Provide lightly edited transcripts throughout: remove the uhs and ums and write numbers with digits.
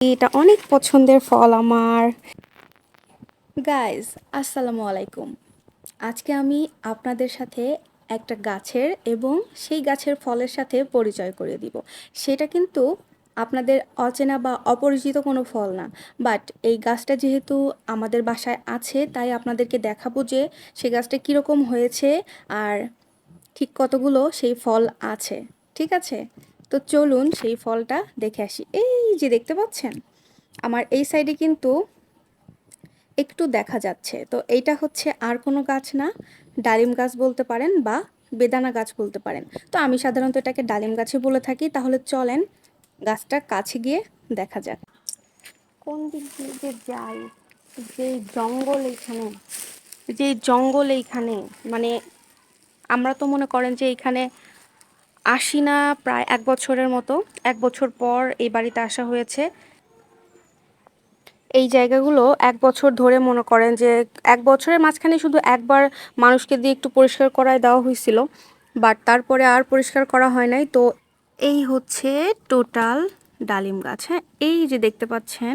এটা অনেক পছন্দের ফল আমার। গাইজ, আসসালামু আলাইকুম। আজকে আমি আপনাদের সাথে একটা গাছের এবং সেই গাছের ফলের সাথে পরিচয় করিয়ে দিব। সেটা কিন্তু আপনাদের অচেনা বা অপরিচিত কোনো ফল না, বাট এই গাছটা যেহেতু আমাদের বাসায় আছে তাই আপনাদেরকে দেখাবো যে সেই গাছটা কীরকম হয়েছে আর ঠিক কতগুলো সেই ফল আছে। ঠিক আছে, তো চলুন সেই ফলটা দেখে আসি। এই যে দেখতে পাচ্ছেন আমার এই সাইডে কিন্তু একটু দেখা যাচ্ছে, তো এইটা হচ্ছে আর কোনো গাছ না, ডালিম গাছ বলতে পারেন বা বেদানা গাছ বলতে পারেন। তো আমি সাধারণত এটাকে ডালিম গাছে বলে থাকি। তাহলে চলেন গাছটা কাছে গিয়ে দেখা যাক। কোন দিক দিয়ে যে যাই, যে জঙ্গল এইখানে, যে জঙ্গল এইখানে, মানে আমরা তো মনে করেন যে এইখানে আসি না প্রায় 1 বছরের মতো। 1 বছর পর এই বাড়িতে আসা হয়েছে। এই জায়গাগুলো 1 বছর ধরে মনে করেন যে 1 বছরের মাঝখানে শুধু একবার মানুষকে দিয়ে একটু পরিষ্কার করায় দেওয়া হয়েছিল, বাট তারপরে আর পরিষ্কার করা হয় নাই। তো এই হচ্ছে টোটাল ডালিম গাছ। হ্যাঁ, এই যে দেখতে পাচ্ছেন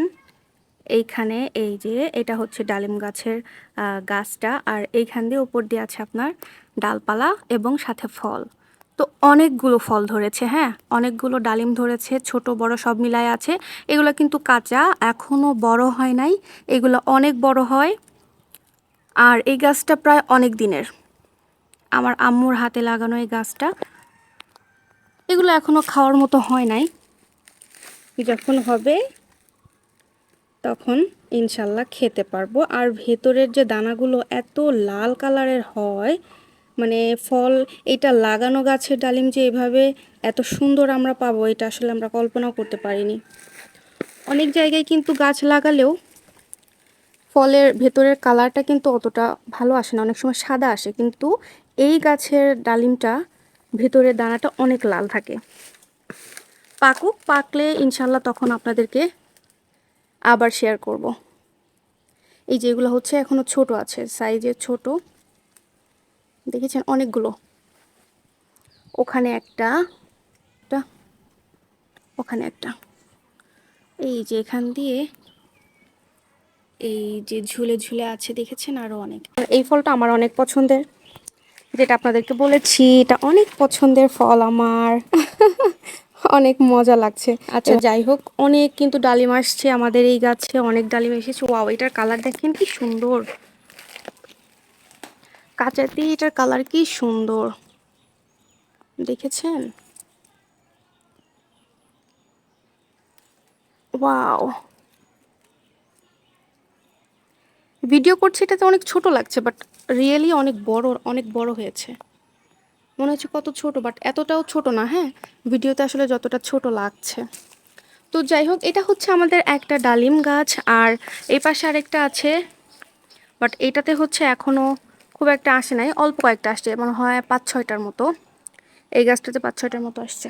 এইখানে, এই যে এটা হচ্ছে ডালিম গাছের গাছটা, আর এইখান দিয়ে উপর দিয়ে আছে আপনার ডালপালা এবং সাথে ফল। তো অনেকগুলো ফল ধরেছে, হ্যাঁ অনেকগুলো ডালিম ধরেছে, ছোট বড় সব মিলায় আছে। এগুলো কিন্তু কাঁচা, এখনো বড় হয় নাই, এগুলো অনেক বড় হয়। আর এই গাছটা প্রায় অনেক দিনের, আমার আম্মুর হাতে লাগানো এই গাছটা। এগুলো এখনো খাওয়ার মতো হয় নাই, যখন হবে তখন ইনশাল্লাহ খেতে পারবো। আর ভেতরের যে দানাগুলো এত লাল কালারের হয়, মানে ফল, এটা লাগানো গাছের ডালিম যে এভাবে এত সুন্দর আমরা পাবো, এটা আসলে আমরা কল্পনাও করতে পারিনি। অনেক জায়গায় কিন্তু গাছ লাগালেও ফলের ভেতরের কালারটা কিন্তু অতটা ভালো আসে না, অনেক সময় সাদা আসে, কিন্তু এই গাছের ডালিমটা ভেতরের দানাটা অনেক লাল থাকে। পাকুক, পাকলে ইনশাল্লাহ তখন আপনাদেরকে আবার শেয়ার করব। এই যেগুলো হচ্ছে এখনো ছোট আছে, সাইজে ছোট, দেখেছেন অনেকগুলো। ওখানে একটা, ওখানে একটা, এই যে এখান দিয়ে এই যে ঝুলে ঝুলে আছে দেখেছেন, আরো অনেক। এই ফলটা আমার অনেক পছন্দের, যেটা আপনাদেরকে বলেছি এটা অনেক পছন্দের ফল আমার। অনেক মজা লাগছে। আচ্ছা যাই হোক, অনেক কিন্তু ডালিম আসছে আমাদের এই গাছে, অনেক ডালিম এসেছে। ওয়াও, এটার কালার দেখেন কি সুন্দর, কাঁচাতে এটার কালার কি সুন্দর, দেখেছেন? ওয়াও, ভিডিও করছি এটাতে অনেক ছোট লাগছে, বাট রিয়েলি অনেক বড়, অনেক বড় হয়েছে। মনে হচ্ছে কত ছোট, বাট এতটাও ছোট না। হ্যাঁ, ভিডিওতে আসলে যতটা ছোট লাগছে। তো যাই হোক, এটা হচ্ছে আমাদের একটা ডালিম গাছ, আর এই পাশে আরেকটা আছে, বাট এটাতে হচ্ছে এখনো খুব একটা আসে নাই, অল্প কয়েকটা আসছে, মনে হয় 5-6টার মতো। এই গাছটাতে 5-6টার মতো আসছে।